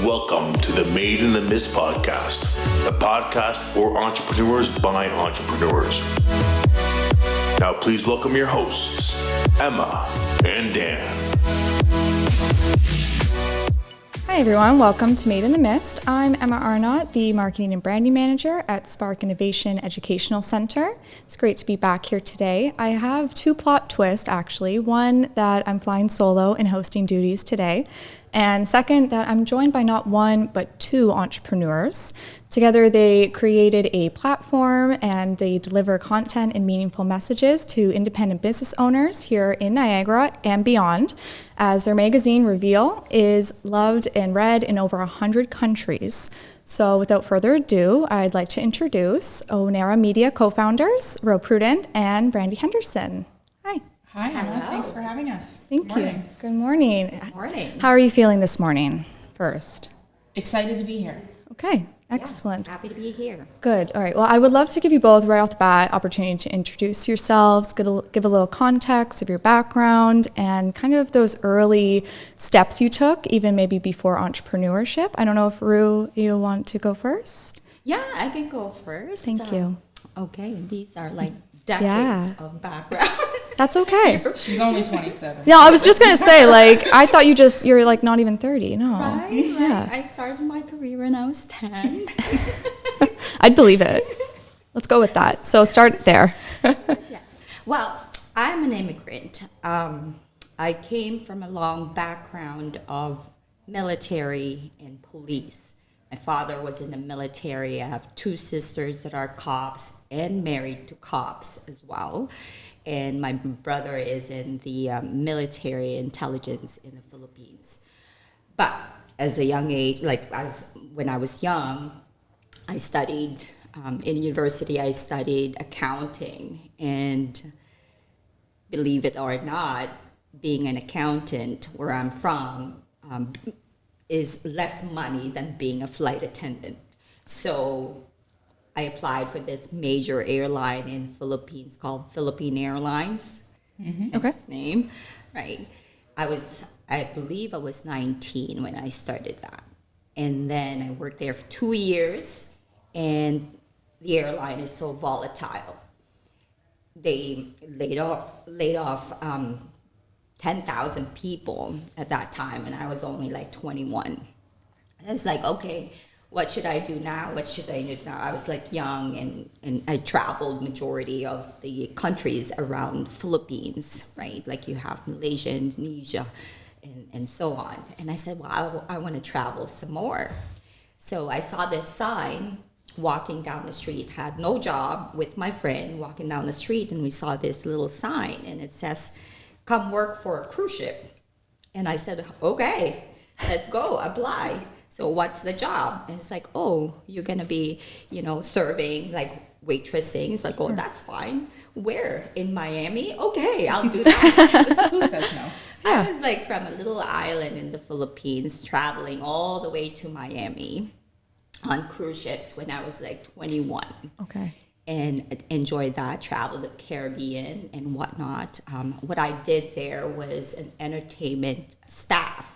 Welcome to the Made in the Mist podcast, a podcast for entrepreneurs by entrepreneurs. Now please welcome your hosts, Emma and Dan. Hi everyone, welcome to Made in the Mist. I'm Emma Arnott, the Marketing and Branding Manager at Spark Innovation Educational Center. It's great to be back here today. I have two plot twists actually. One, that I'm flying solo and hosting duties today. And second, that I'm joined by not one, but two entrepreneurs. Together, they created a platform and they deliver content and meaningful messages to independent business owners here in Niagara and beyond, as their magazine, Reveal, is loved and read in over 100 countries. So without further ado, I'd like to introduce Ownera Media co-founders, Rowe, Prudente, and Brandy, Henderson. Hi. Hi, Emma. Thanks for having us. Thank you. Good morning. Good morning. How are you feeling this morning first? Excited to be here. Okay, excellent. Yeah, happy to be here. Good. All right. Well, I would love to give you both right off the bat opportunity to introduce yourselves, give a little context of your background and kind of those early steps you took, even maybe before entrepreneurship. I don't know if Rue, you want to go first? Yeah, I can go first. Thank you. Okay, these are like decades of background. That's okay. She's only 27. Yeah, I was just going to say, like, I thought you're like not even 30. No. Right? Yeah. Like, I started my career when I was 10. I'd believe it. Let's go with that. So start there. Yeah. Well, I'm an immigrant. I came from a long background of military and police. My father was in the military. I have two sisters that are cops and married to cops as well. And my brother is in the military intelligence in the Philippines. But as a young age, when I was young, I studied, in university, I studied accounting. And believe it or not, being an accountant where I'm from is less money than being a flight attendant. So I applied for this major airline in the Philippines called Philippine Airlines. Mm-hmm. That's the name, right? I believe I was 19 when I started that. And then I worked there for 2 years, and the airline is so volatile. They laid off 10,000 people at that time, and I was only like 21. And I was like, okay, what should I do now? What should I do now? I was like young, and I traveled majority of the countries around Philippines, right? Like you have Malaysia, Indonesia, and so on. And I said, well, I want to travel some more. So I saw this sign walking down the street, had no job, with my friend walking down the street, and we saw this little sign, and it says, come work for a cruise ship. And I said, okay, let's go, apply. So what's the job? And it's like, oh, you're going to be, serving, like waitressing. It's like, oh, that's fine. Where? In Miami? Okay, I'll do that. Who says no? I was like from a little island in the Philippines, traveling all the way to Miami on cruise ships when I was like 21. Okay. And enjoyed that, traveled the Caribbean and whatnot. What I did there was an entertainment staff,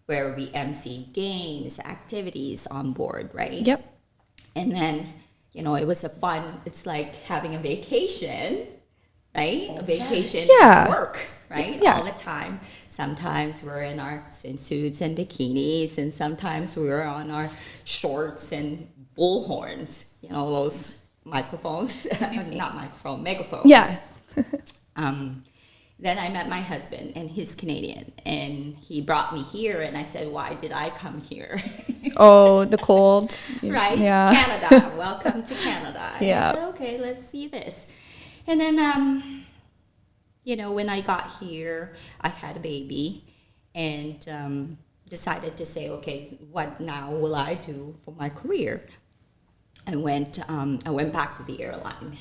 where we MC games, activities on board, right? Yep. And then, it was it's like having a vacation, right? A vacation at work, right? Yeah. All the time. Sometimes we're in our swimsuits and bikinis, and sometimes we're on our shorts and bullhorns, those microphones, not microphone, megaphones. Yeah. Then I met my husband, and he's Canadian, and he brought me here, and I said, why did I come here? Oh, the cold. Right? Yeah. Canada. Welcome to Canada. And Yeah. I said, okay, let's see this. And then, when I got here, I had a baby, and decided to say, okay, what now will I do for my career? I went back to the airline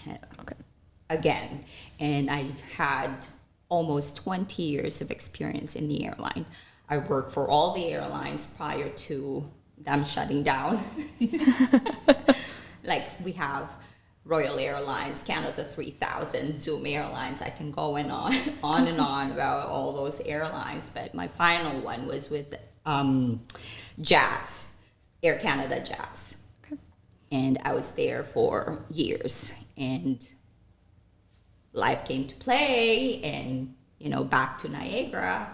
again, and I had almost 20 years of experience in the airline. I worked for all the airlines prior to them shutting down. Like we have Royal Airlines, Canada 3000, Zoom Airlines. I can go on and on about all those airlines. But my final one was with Jazz, Air Canada Jazz. Okay. And I was there for years. And life came to play and, back to Niagara.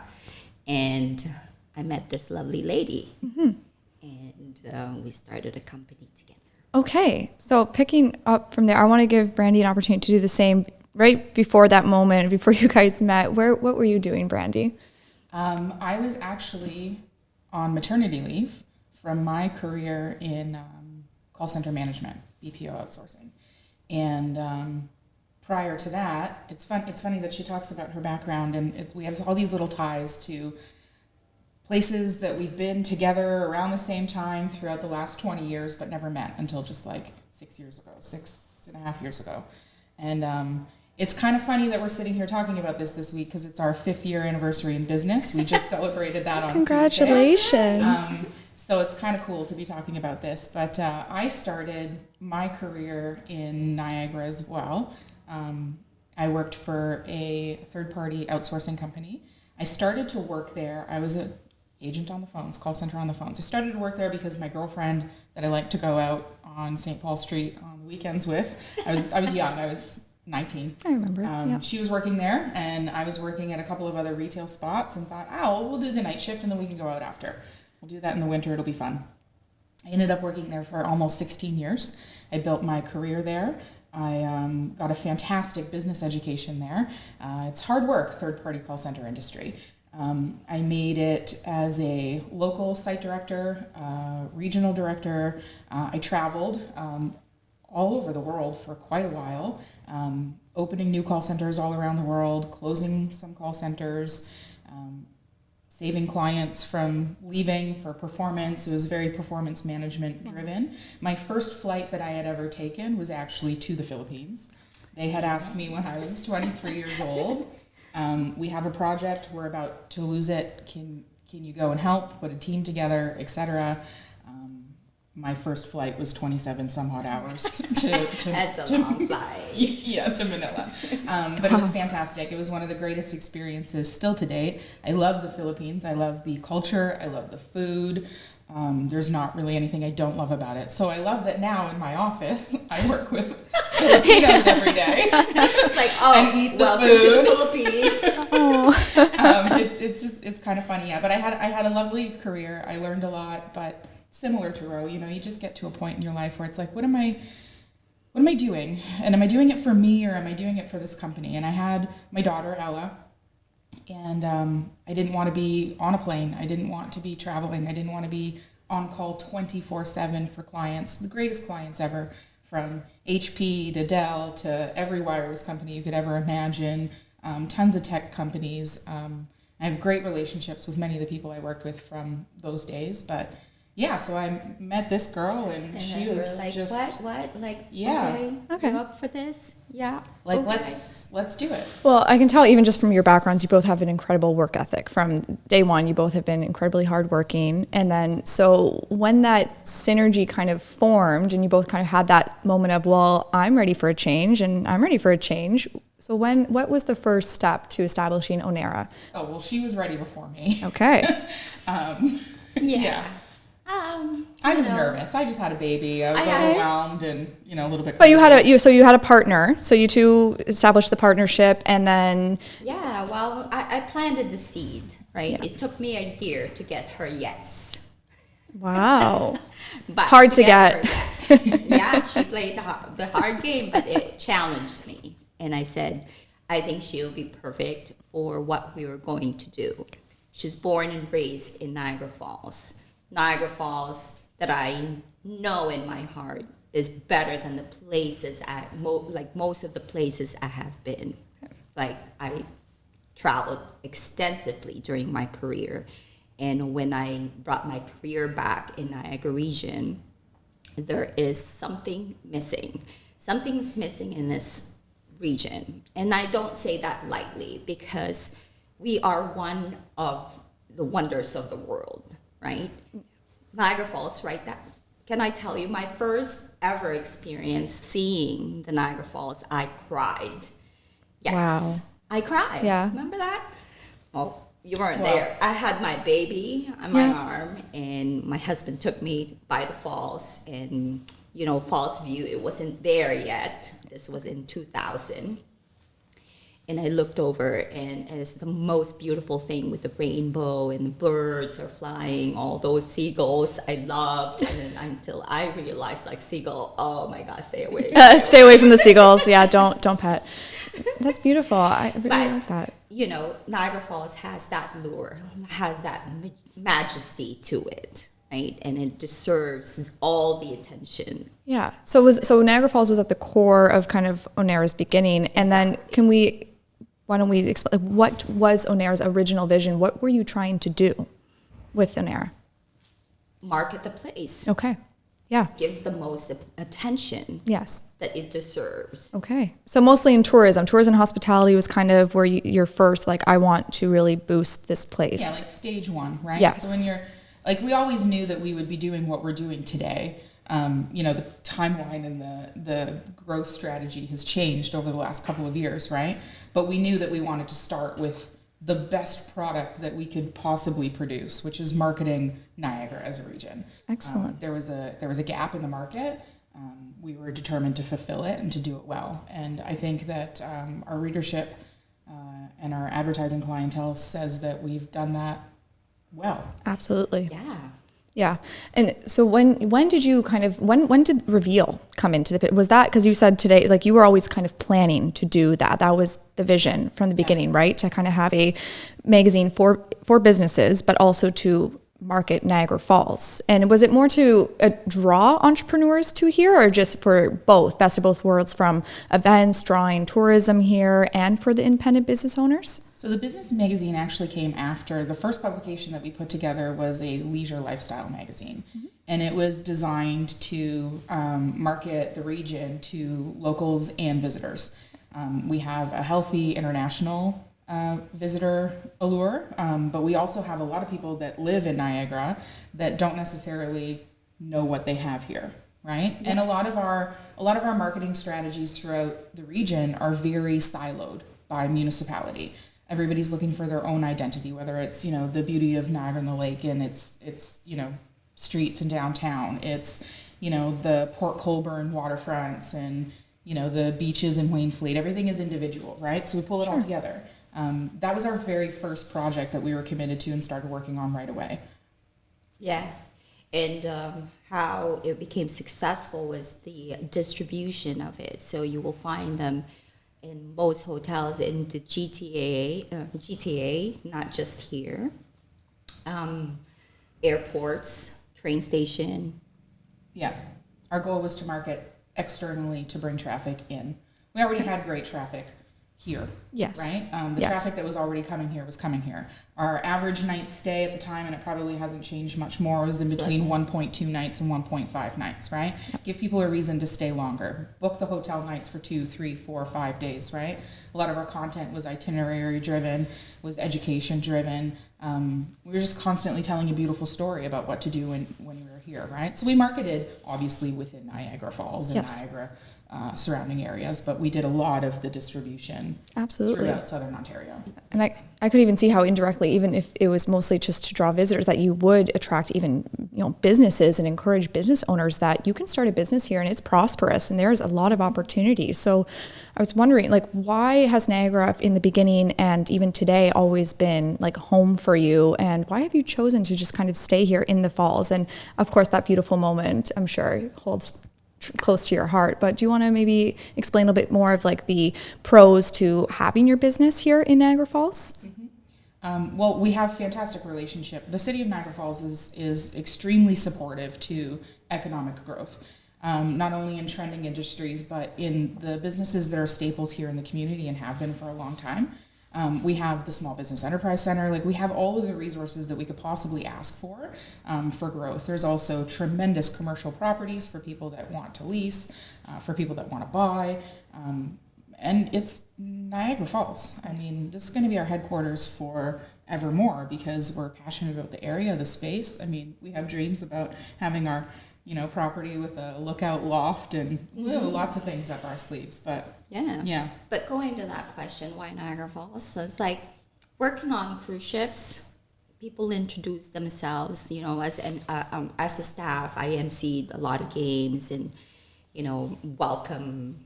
And I met this lovely lady. And we started a company together. Okay, so picking up from there, I want to give Brandy an opportunity to do the same. Right before that moment, before you guys met, what were you doing, Brandy? I was actually on maternity leave from my career in call center management, BPO outsourcing. And prior to that, it's funny that she talks about her background, and we have all these little ties to places that we've been together around the same time throughout the last 20 years, but never met until just like 6.5 years ago. And it's kind of funny that we're sitting here talking about this week because it's our 5th year anniversary in business. We just celebrated that on Congratulations. Tuesday. So it's kind of cool to be talking about this. But I started my career in Niagara as well. I worked for a third-party outsourcing company. I started to work there. I was an agent on the phones, call center on the phones. I started to work there because my girlfriend that I liked to go out on St. Paul Street on the weekends with, I was young, I was 19. I remember. Yeah. She was working there, and I was working at a couple of other retail spots, and thought, we'll do the night shift and then we can go out after. We'll do that in the winter, it'll be fun. I ended up working there for almost 16 years. I built my career there. I got a fantastic business education there. It's hard work, third-party call center industry. I made it as a local site director, regional director. I traveled all over the world for quite a while, opening new call centers all around the world, closing some call centers, saving clients from leaving for performance. It was very performance management driven. My first flight that I had ever taken was actually to the Philippines. They had asked me when I was 23 years old. We have a project, we're about to lose it, can you go and help, put a team together, etc. My first flight was 27 some odd hours to That's a long flight. Yeah, to Manila. But it was fantastic. It was one of the greatest experiences still to date. I love the Philippines. I love the culture. I love the food. There's not really anything I don't love about it. So I love that now in my office, I work with Filipinos every day. It's like, and eat the welcome food. to the Philippines. It's kind of funny, yeah. But I had a lovely career. I learned a lot, but similar to Rowe, you just get to a point in your life where it's like, what am I doing? And am I doing it for me, or am I doing it for this company? And I had my daughter, Ella, and I didn't want to be on a plane. I didn't want to be traveling. I didn't want to be on call 24/7 for clients, the greatest clients ever, from HP to Dell to every wireless company you could ever imagine, tons of tech companies. I have great relationships with many of the people I worked with from those days, but yeah, so I met this girl, and she was like, just what? Like, yeah, Okay. You up for this? Yeah. like okay. let's do it. Well, I can tell even just from your backgrounds, you both have an incredible work ethic. From day one, you both have been incredibly hardworking. And then, so when that synergy kind of formed and you both kind of had that moment of, well, I'm ready for a change and I'm ready for a change. So what was the first step to establishing Ownera? Oh, well, she was ready before me. Okay. Yeah. I was nervous. I just had a baby. I was overwhelmed and, a little bit. But you had a partner. So you two established the partnership, and then. Yeah, well, I planted the seed, right? Yeah. It took me a year to get her yes. Wow. But Hard to get. Her yes. Yeah, she played the hard game, but it challenged me. And I said, I think she'll be perfect for what we were going to do. She's born and raised in Niagara Falls. Niagara Falls, that I know in my heart, is better than the places most of the places I have been. Like, I traveled extensively during my career, and when I brought my career back in Niagara region, there is something missing. Something's missing in this region, and I don't say that lightly, because we are one of the wonders of the world, right? Niagara Falls, right? That can I tell you, my first ever experience seeing the Niagara Falls, I cried. Yes. Wow. I cried. Yeah. Remember that? Oh, you weren't there. I had my baby on my arm, and my husband took me by the falls, and, you know, Falls View, it wasn't there yet. This was in 2000. And I looked over, and it's the most beautiful thing with the rainbow, and the birds are flying, all those seagulls I loved. And then until I realized, like, seagull, oh my God, stay away. Stay away from the seagulls. Yeah, don't pet. That's beautiful. I really like that. You know, Niagara Falls has that lure, has that majesty to it, right? And it deserves all the attention. Yeah. So Niagara Falls was at the core of kind of Ownera's beginning, and then why don't we explain, what was Ownera's original vision? What were you trying to do with Ownera? Market the place. Okay. Yeah. Give the most attention. Yes. That it deserves. Okay. So mostly in tourism. Tourism and hospitality was kind of where you're first, like, I want to really boost this place. Yeah, like stage one, right? Yes. So when you're, like, we always knew that we would be doing what we're doing today. You know, the timeline and the growth strategy has changed over the last couple of years, right? But we knew that we wanted to start with the best product that we could possibly produce, which is marketing Niagara as a region. Excellent. There was a gap in the market. We were determined to fulfill it and to do it well. And I think that our readership and our advertising clientele says that we've done that well. Absolutely. Yeah. Yeah. And so when did you when did reveal come into the pit? Was that because you said today, like, you were always kind of planning to do that? That was the vision from the beginning, right? To kind of have a magazine for businesses, but also to market Niagara Falls. And was it more to draw entrepreneurs to here, or just for both, best of both worlds, from events, drawing tourism here, and for the independent business owners? So the business magazine actually came after. The first publication that we put together was a leisure lifestyle magazine. Mm-hmm. And it was designed to market the region to locals and visitors. We have a healthy international visitor allure, but we also have a lot of people that live in Niagara that don't necessarily know what they have here, right? Yeah. And a lot of our marketing strategies throughout the region are very siloed by municipality. Everybody's looking for their own identity, whether it's, you know, the beauty of Niagara on the Lake and it's you know, streets and downtown. It's, you know, the Port Colborne waterfronts and, you know, the beaches in Waynfleet. Everything is individual, right? So we pull it all together. That was our very first project that we were committed to and started working on right away. Yeah. And how it became successful was the distribution of it. So you will find them in most hotels in the GTA, not just here. Airports, train station. Yeah. Our goal was to market externally to bring traffic in. We already had great traffic here. Yes. Right? The traffic that was already coming here was coming here. Our average night stay at the time, and it probably hasn't changed much more, was in between 1.2 nights and 1.5 nights, right? Yep. Give people a reason to stay longer. Book the hotel nights for 2, 3, 4, 5 days, right? A lot of our content was itinerary driven, was education driven. We were just constantly telling a beautiful story about what to do when we were here, right? So we marketed, obviously, within Niagara Falls and Niagara surrounding areas, but we did a lot of the distribution throughout Southern Ontario. And I could even see how indirectly, even if it was mostly just to draw visitors, that you would attract even, you know, businesses and encourage business owners that you can start a business here and it's prosperous and there's a lot of opportunity. So I was wondering, like, why has Niagara in the beginning and even today always been like home for you, and why have you chosen to just kind of stay here in the Falls? And of course that beautiful moment, I'm sure, holds close to your heart, but do you want to maybe explain a little bit more of like the pros to having your business here in Niagara Falls? Mm-hmm. Well, we have fantastic relationship. The city of Niagara Falls is extremely supportive to economic growth, not only in trending industries, but in the businesses that are staples here in the community and have been for a long time. We have the Small Business Enterprise Center. Like, we have all of the resources that we could possibly ask for growth. There's also tremendous commercial properties for people that want to lease, for people that want to buy. And it's Niagara Falls. I mean, this is going to be our headquarters for evermore because we're passionate about the area, the space. I mean, we have dreams about having our property with a lookout loft and lots of things up our sleeves. But yeah. But going to that question, why Niagara Falls? It's like working on cruise ships. People introduce themselves, as a staff. I emceed a lot of games and, welcome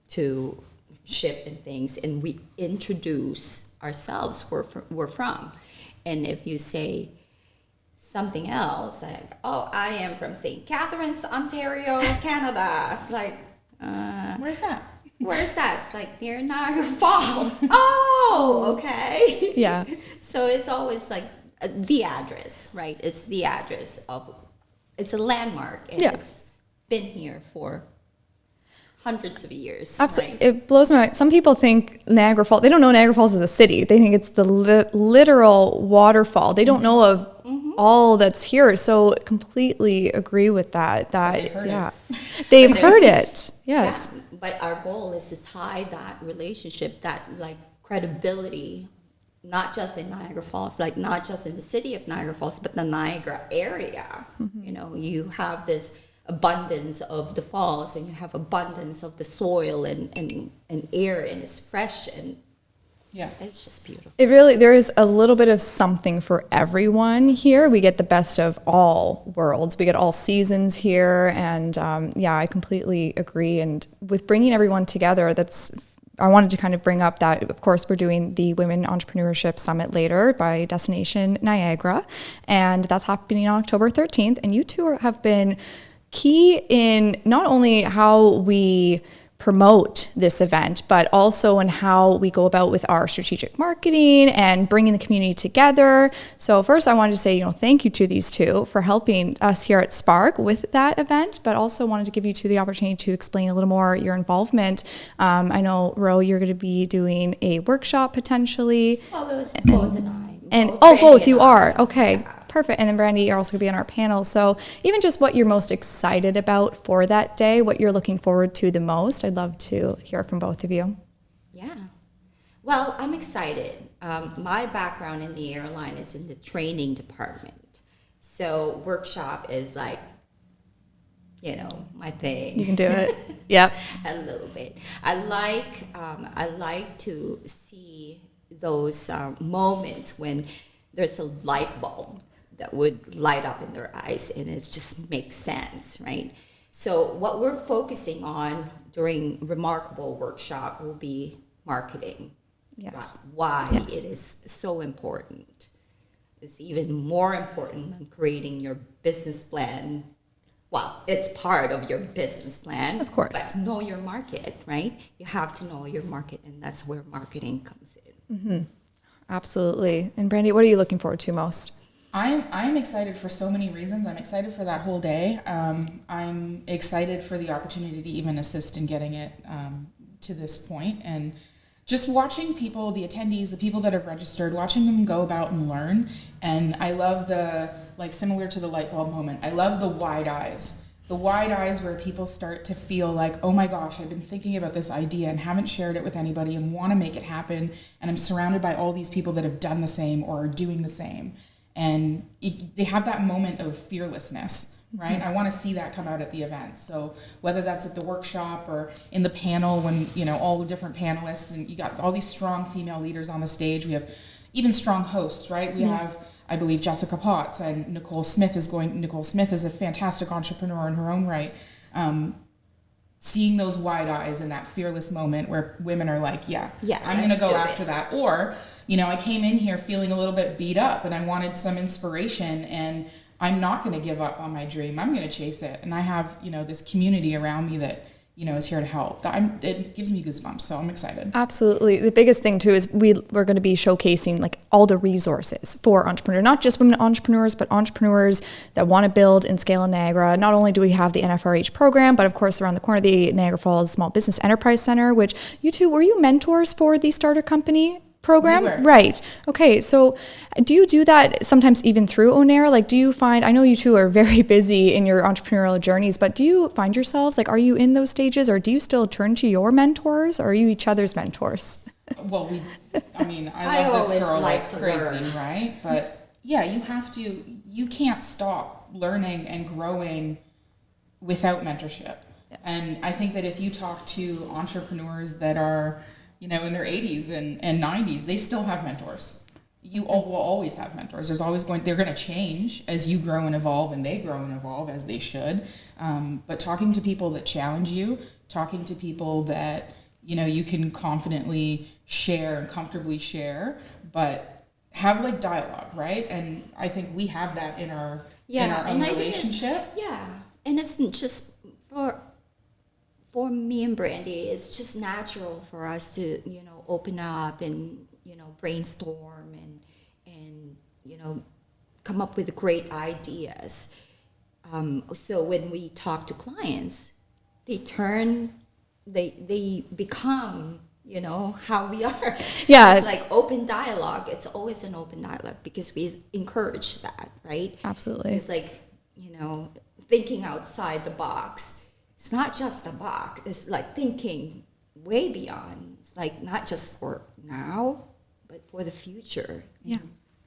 to ship and things, and we introduce ourselves where we're from. And if you say something else, like, oh, I am from St. Catharines, Ontario, Canada, it's like, Where's that? Where's that? It's like near Niagara Falls. Oh, okay. Yeah. So it's always like the address, right? It's the address it's a landmark, and it's been here for hundreds of years. Absolutely. Right? It blows my mind. Some people think Niagara Falls, they don't know Niagara Falls is a city. They think it's the literal waterfall. They don't know of all that's here. So completely agree with that. They've heard it. They've heard it. Yes. Yeah. But our goal is to tie that relationship, that like credibility, not just in Niagara Falls, like not just in the city of Niagara Falls, but the Niagara area. You have this abundance of the falls, and you have abundance of the soil and air, and it's fresh, and it's just beautiful. There is a little bit of something for everyone here. We get the best of all worlds. We get all seasons here, and I completely agree. And with bringing everyone together, I wanted to kind of bring up that, of course, we're doing the Women Entrepreneurship Summit later by Destination Niagara, and that's happening on October 13th. And you two have been key in not only how we promote this event, but also in how we go about with our strategic marketing and bringing the community together. So first I wanted to say, thank you to these two for helping us here at Spark with that event, but also wanted to give you two the opportunity to explain a little more your involvement. I know, Rowe, you're going to be doing a workshop potentially. Well, it was both and I. Both you are. Okay. Yeah. Perfect. And then Brandy, you're also going to be on our panel. So even just what you're most excited about for that day, what you're looking forward to the most, I'd love to hear from both of you. Yeah. Well, I'm excited. My background in the airline is in the training department. So workshop is like, my thing. You can do it. Yep. A little bit. I like to see those moments when there's a light bulb that would light up in their eyes, and it just makes sense, right? So what we're focusing on during Remarkable Workshop will be marketing. Yes. Why it is so important. It's even more important than creating your business plan. Well, it's part of your business plan. Of course. But know your market, right? You have to know your market, and that's where marketing comes in. Mm-hmm. Absolutely. And Brandy, what are you looking forward to most? I'm excited for so many reasons. I'm excited for that whole day. I'm excited for the opportunity to even assist in getting it to this point, and just watching people, the attendees, the people that have registered, watching them go about and learn. And I love similar to the light bulb moment, I love the wide eyes. The wide eyes where people start to feel like, oh my gosh, I've been thinking about this idea and haven't shared it with anybody and want to make it happen. And I'm surrounded by all these people that have done the same or are doing the same. And they have that moment of fearlessness, right? I want to see that come out at the event. So whether that's at the workshop or in the panel when, all the different panelists, and you got all these strong female leaders on the stage. We have even strong hosts, right? We have, I believe, Jessica Potts, and Nicole Smith is a fantastic entrepreneur in her own right. Seeing those wide eyes and that fearless moment where women are like, I'm going to go after that. Or, I came in here feeling a little bit beat up and I wanted some inspiration, and I'm not going to give up on my dream. I'm going to chase it. And I have, this community around me that, is here to help. It gives me goosebumps. So I'm excited. Absolutely. The biggest thing too is we're going to be showcasing like all the resources for entrepreneurs, not just women entrepreneurs, but entrepreneurs that want to build and scale in Niagara. Not only do we have the NFRH program, but of course around the corner, the Niagara Falls Small Business Enterprise Center, which you two, were you mentors for the starter company program? We were. Right. Okay. So do you do that sometimes even through Ownera? Like, do you find, I know you two are very busy in your entrepreneurial journeys, but do you find yourselves, like, are you in those stages, or do you still turn to your mentors, or are you each other's mentors? Well, I love this girl like crazy, right? But yeah, you can't stop learning and growing without mentorship. Yeah. And I think that if you talk to entrepreneurs that are, in their 80s and 90s, they still have mentors. You will always have mentors. They're going to change as you grow and evolve, and they grow and evolve as they should. But talking to people that challenge you, talking to people that, you can confidently share and comfortably share, but have like dialogue, right? And I think we have that in our own relationship. And it's just for me and Brandy, it's just natural for us to, open up and, brainstorm and come up with great ideas. So when we talk to clients, they become, how we are. Yeah. It's like open dialogue. It's always an open dialogue because we encourage that, right? Absolutely. It's like, thinking outside the box. It's not just the box. It's like thinking way beyond. It's like not just for now, but for the future. Yeah.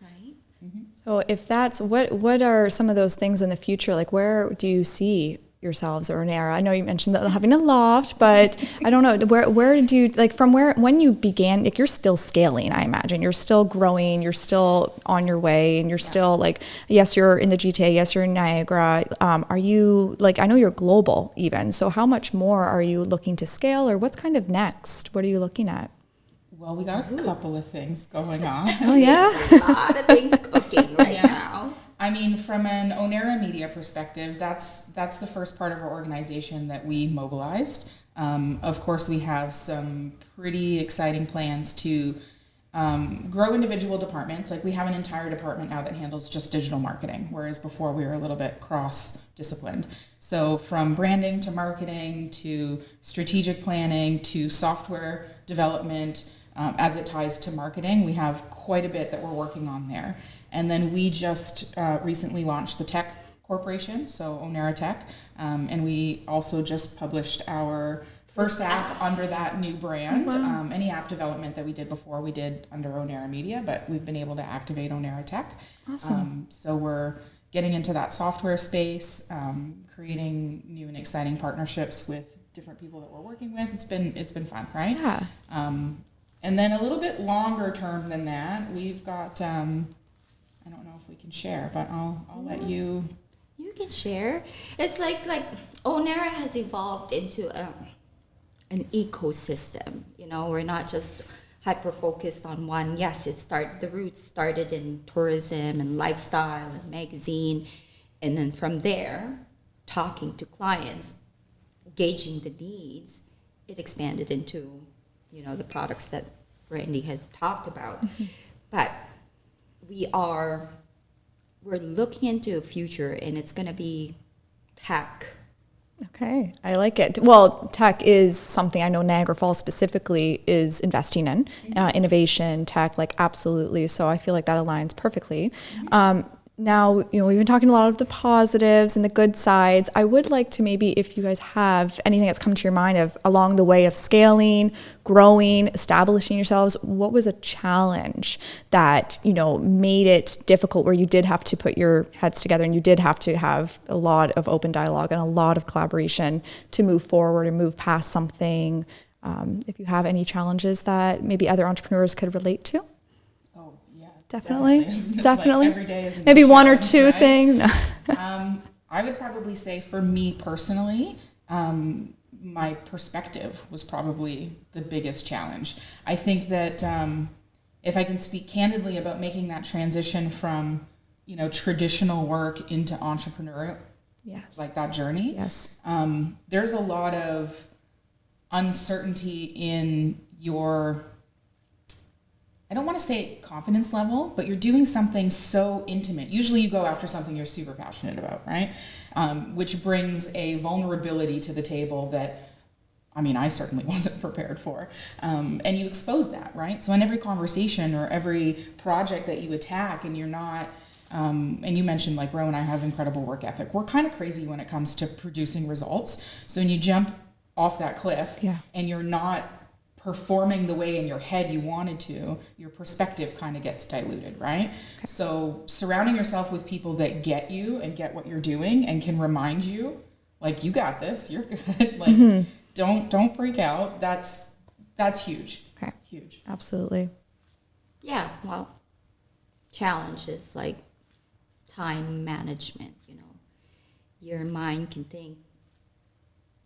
Right? Mm-hmm. So if that's, what are some of those things in the future? Like where do you see yourselves or Ownera? I know you mentioned that having a loft, but I don't know, where do you, like when you began, like you're still scaling, I imagine. You're still growing, you're still on your way, and you're still like, yes, you're in the GTA, yes, you're in Niagara. Are you, like, I know you're global even, so how much more are you looking to scale, or what's kind of next? What are you looking at? Well, we got a couple of things going on. Oh yeah? A lot of things cooking right now. I mean, from an Ownera Media perspective, that's the first part of our organization that we mobilized. Of course, we have some pretty exciting plans to grow individual departments. Like we have an entire department now that handles just digital marketing, whereas before we were a little bit cross-disciplined. So from branding to marketing to strategic planning to software development, as it ties to marketing, we have quite a bit that we're working on there. And then we just recently launched the tech corporation, so Ownera Tech, and we also just published our first app under that new brand. Wow. Any app development that we did before, we did under Ownera Media, but we've been able to activate Ownera Tech. Awesome. So we're getting into that software space, creating new and exciting partnerships with different people that we're working with. It's been fun, right? Yeah. And then a little bit longer term than that, we've got. I don't know if we can share, but I'll let you. You can share. It's like Ownera has evolved into an ecosystem. We're not just hyper focused on one. Yes, the roots started in tourism and lifestyle and magazine, and then from there, talking to clients, gauging the needs, it expanded into the products that Brandy has talked about. Mm-hmm. But we're looking into a future, and it's going to be tech. Okay, I like it. Well, tech is something I know Niagara Falls specifically is investing in, innovation, tech, like absolutely. So I feel like that aligns perfectly. Mm-hmm. Now, we've been talking a lot of the positives and the good sides. I would like to maybe, if you guys have anything that's come to your mind of along the way of scaling, growing, establishing yourselves, what was a challenge that, made it difficult, where you did have to put your heads together and you did have to have a lot of open dialogue and a lot of collaboration to move forward and move past something? If you have any challenges that maybe other entrepreneurs could relate to? Definitely. Like every day is maybe one or two things. I would probably say for me personally, my perspective was probably the biggest challenge. I think that if I can speak candidly about making that transition from, traditional work into entrepreneurial, yes, like that journey. Yes. There's a lot of uncertainty in your, I don't want to say confidence level, but you're doing something so intimate. Usually you go after something you're super passionate about, right? Which brings a vulnerability to the table that, I certainly wasn't prepared for. And you expose that, right? So in every conversation or every project that you attack and you're not, and you mentioned like Rowe and I have incredible work ethic. We're kind of crazy when it comes to producing results. So when you jump off that cliff and you're not performing the way in your head you wanted to, your perspective kind of gets diluted, right? Okay. So surrounding yourself with people that get you and get what you're doing and can remind you, Like, you got this, you're good. Like, don't freak out. That's huge. Okay. Huge. Absolutely. Yeah, well, challenges like time management, you know. Your mind can think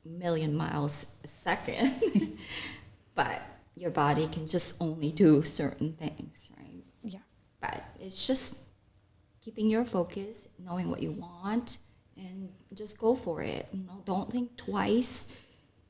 a million miles a second, but your body can just only do certain things, right? Yeah. But it's just keeping your focus, knowing what you want, and just go for it. You know, don't think twice,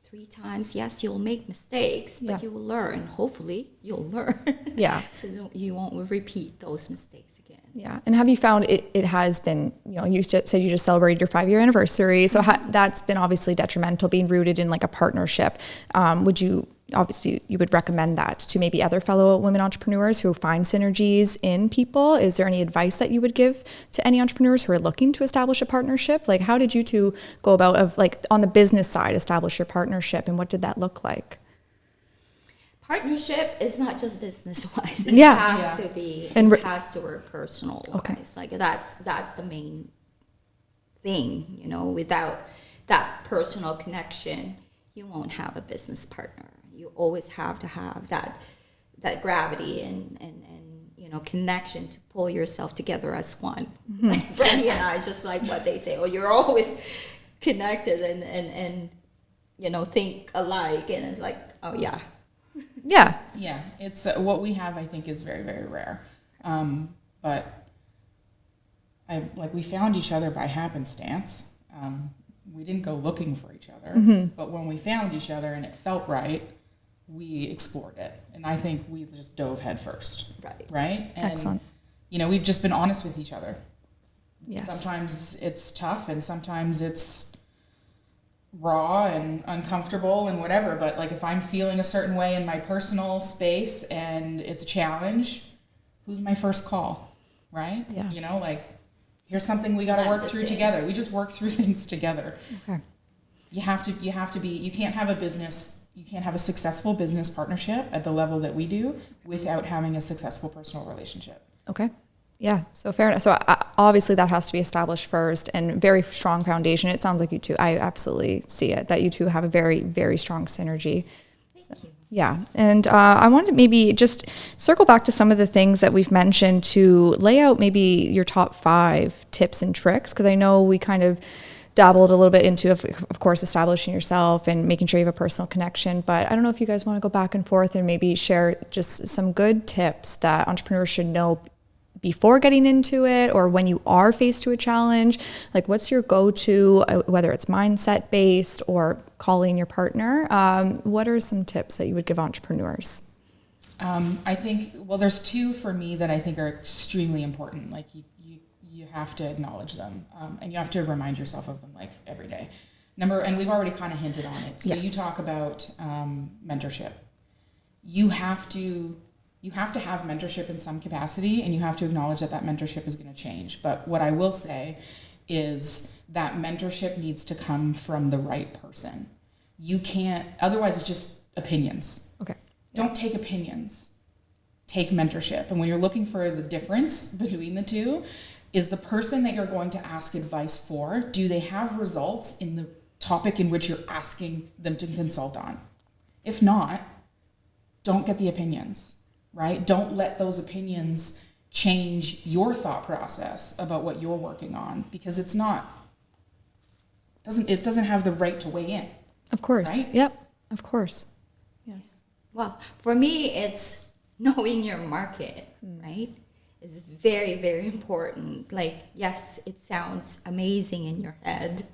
3 times. Yes, you'll make mistakes, but you will learn. Hopefully, you'll learn. Yeah. So you won't repeat those mistakes again. Yeah. And have you found it has been, you said you just celebrated your 5-year anniversary. So that's been obviously detrimental, being rooted in like a partnership. You would recommend that to maybe other fellow women entrepreneurs who find synergies in people? Is there any advice that you would give to any entrepreneurs who are looking to establish a partnership? Like, how did you two go about on the business side, establish your partnership, and what did that look like? Partnership is not just business-wise. It has to be. It has to work personal-wise. Okay. Like, that's the main thing, you know. Without that personal connection, you won't have a business partner. You always have to have that gravity and connection to pull yourself together as one. Like Brandy and I, just like what they say, you're always connected and think alike, and it's like, yeah. It's what we have, I think, is very, very rare. But we found each other by happenstance. We didn't go looking for each other, but when we found each other and it felt right, we explored it. And I think we just dove head first. Right? And, excellent. We've just been honest with each other. Yes. Sometimes it's tough and sometimes it's raw and uncomfortable and whatever. But like, if I'm feeling a certain way in my personal space and it's a challenge, who's my first call? Right? Yeah. Here's something we got to work through together. We just work through things together. Okay. You can't have a successful business partnership at the level that we do without having a successful personal relationship. Okay. Yeah. So fair enough. So obviously that has to be established first, and very strong foundation. It sounds like you two, I absolutely see it, that you two have a very, very strong synergy. Thank you. Yeah. And I wanted to maybe just circle back to some of the things that we've mentioned to lay out maybe your top 5 tips and tricks, because I know we kind of dabbled a little bit into, of course, establishing yourself and making sure you have a personal connection. But I don't know if you guys want to go back and forth and maybe share just some good tips that entrepreneurs should know before getting into it, or when you are faced to a challenge. Like, what's your go-to, whether it's mindset based or calling your partner? What are some tips that you would give entrepreneurs? I think, there's 2 for me that I think are extremely important. Like, you have to acknowledge them, and you have to remind yourself of them like every day. And we've already kind of hinted on it. So you talk about mentorship. You have to have mentorship in some capacity, and you have to acknowledge that mentorship is going to change. But what I will say is that mentorship needs to come from the right person. You can't, otherwise it's just opinions. Okay. Don't take opinions. Take mentorship. And when you're looking for the difference between the two, is the person that you're going to ask advice for, do they have results in the topic in which you're asking them to consult on? If not, don't get the opinions, right? Don't let those opinions change your thought process about what you're working on, because it doesn't have the right to weigh in. Of course. Right? Yep. Of course. Yes. Well, for me, it's knowing your market, right? It's very, very important. Like, yes, it sounds amazing in your head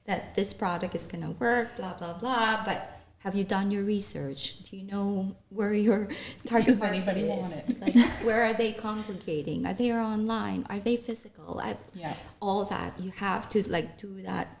that this product is going to work, blah, blah, blah. But have you done your research? Do you know where your target market is? Want it? Like, where are they congregating? Are they online? Are they physical? All that. You have to do that.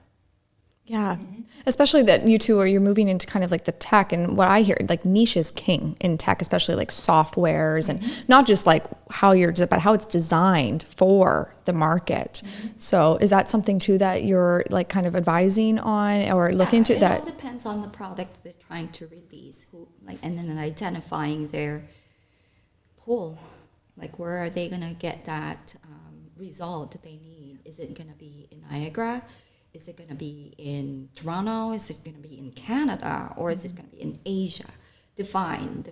Yeah. Especially that you two you're moving into kind of like the tech, and what I hear, like, niche is king in tech, especially like softwares, and not just like but how it's designed for the market. So is that something too that you're like kind of advising on or looking to? It all depends on the product they're trying to release, and then identifying their pull. Like, where are they going to get that result that they need? Is it going to be in Niagara? Is it going to be in Toronto? Is it going to be in Canada? Or is it going to be in Asia? Define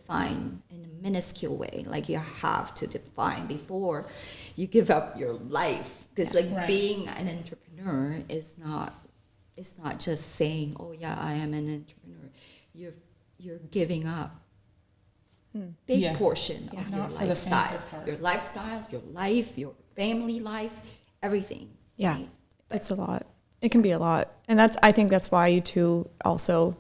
in a minuscule way. Like you have to define before you give up your life. Because being an entrepreneur is not, it's not just saying, oh yeah, I am an entrepreneur. You're giving up big portion of your lifestyle. Your lifestyle, your life, your family life, everything. Yeah, right? it's a lot. It can be a lot. And I think that's why you two also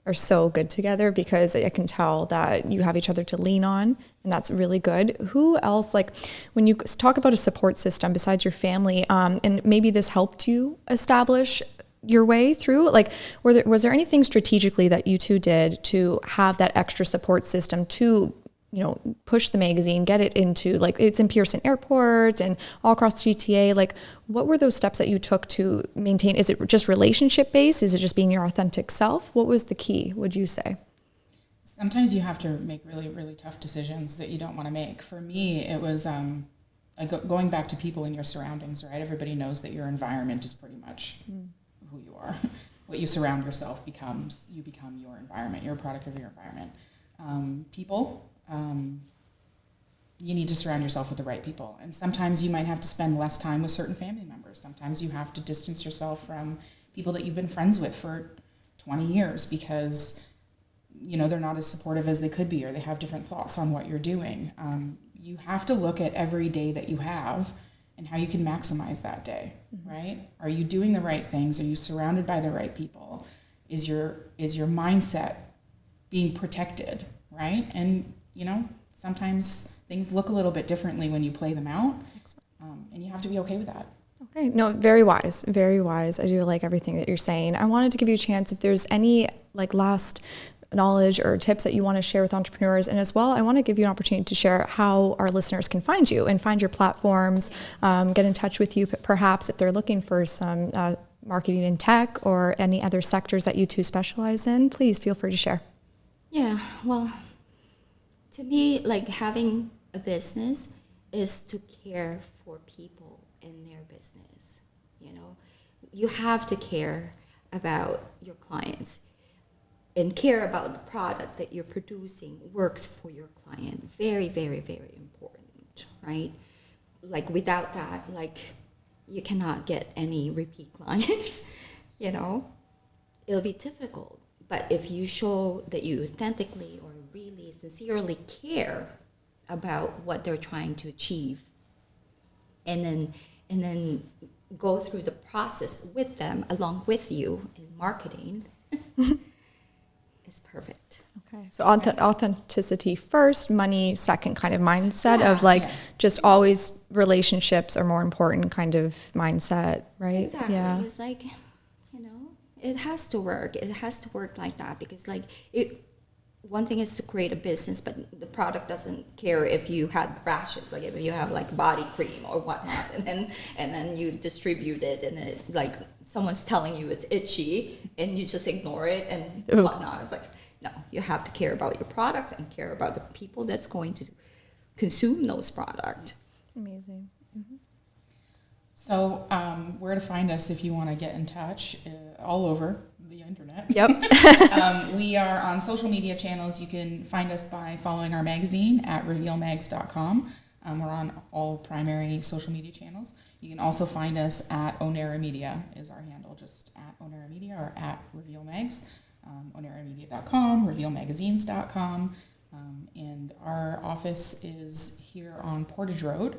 are so good together, because I can tell that you have each other to lean on, and that's really good. Who else, like when you talk about a support system besides your family, and maybe this helped you establish your way through, like was there anything strategically that you two did to have that extra support system to, you know, push the magazine, get it into, like, it's in Pearson Airport and all across GTA. Like, what were those steps that you took to maintain? Is it just relationship based? Is it just being your authentic self? What was the key, would you say? Sometimes you have to make really, really tough decisions that you don't want to make. For me, it was going back to people in your surroundings, right? Everybody knows that your environment is pretty much who you are. What you surround yourself becomes, you become your environment. You're a product of your environment. People, you need to surround yourself with the right people. And sometimes you might have to spend less time with certain family members. Sometimes you have to distance yourself from people that you've been friends with for 20 years because, you know, they're not as supportive as they could be, or they have different thoughts on what you're doing. You have to look at every day that you have and how you can maximize that day, right? Are you doing the right things? Are you surrounded by the right people? Is your mindset being protected, right? And, you know, sometimes things look a little bit differently when you play them out, and you have to be okay with that. Okay, no, very wise, very wise. I do like everything that you're saying. I wanted to give you a chance if there's any like last knowledge or tips that you want to share with entrepreneurs. And as well, I want to give you an opportunity to share how our listeners can find you and find your platforms, get in touch with you perhaps if they're looking for some marketing in tech or any other sectors that you two specialize in. Please feel free to share. Yeah, well, to me, like having a business is to care for people in their business. You know, you have to care about your clients and care about the product that you're producing works for your client. Very, very, very important, right? Like without that, like you cannot get any repeat clients, you know? It'll be difficult. But if you show that you authentically or really sincerely care about what they're trying to achieve, and then go through the process with them along with you in marketing, it's perfect. Okay, so authenticity first, money second kind of mindset of like just always relationships are more important kind of mindset, right? Exactly. Yeah. It's like, you know, it has to work. It has to work like that because like one thing is to create a business, but the product doesn't care if you had rashes, like if you have like body cream or whatnot, and then you distribute it, and it like someone's telling you it's itchy, and you just ignore it and whatnot. It's like, no, you have to care about your products and care about the people that's going to consume those products. Amazing. Mm-hmm. So where to find us if you want to get in touch, all over the internet. Yep. We are on social media channels. You can find us by following our magazine at revealmags.com. We're on all primary social media channels. You can also find us at Ownera Media is our handle, just at Ownera Media or at revealmags. OwneraMedia.com, revealmagazines.com. And our office is here on Portage Road,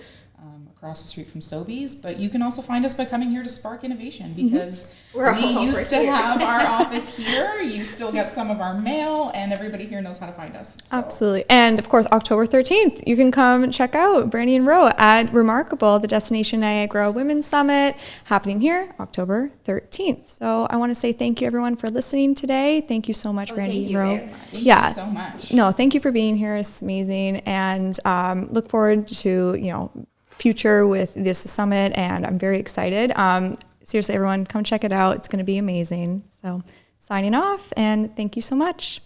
across the street from Sobeys. But you can also find us by coming here to Spark Innovation because we used to have our office here. You still get some of our mail, and everybody here knows how to find us. So. Absolutely. And of course, October 13th, you can come check out Brandy and Rowe at Remarkable, the Destination Niagara Women's Summit, happening here October 13th. So I want to say thank you, everyone, for listening today. Thank you so much, Brandy and Rowe. Thank you so much. No, thank you for being here. It's amazing. And look forward to, you know, future with this summit, and I'm very excited. Seriously, everyone, come check it out. It's going to be amazing. So signing off, and thank you so much.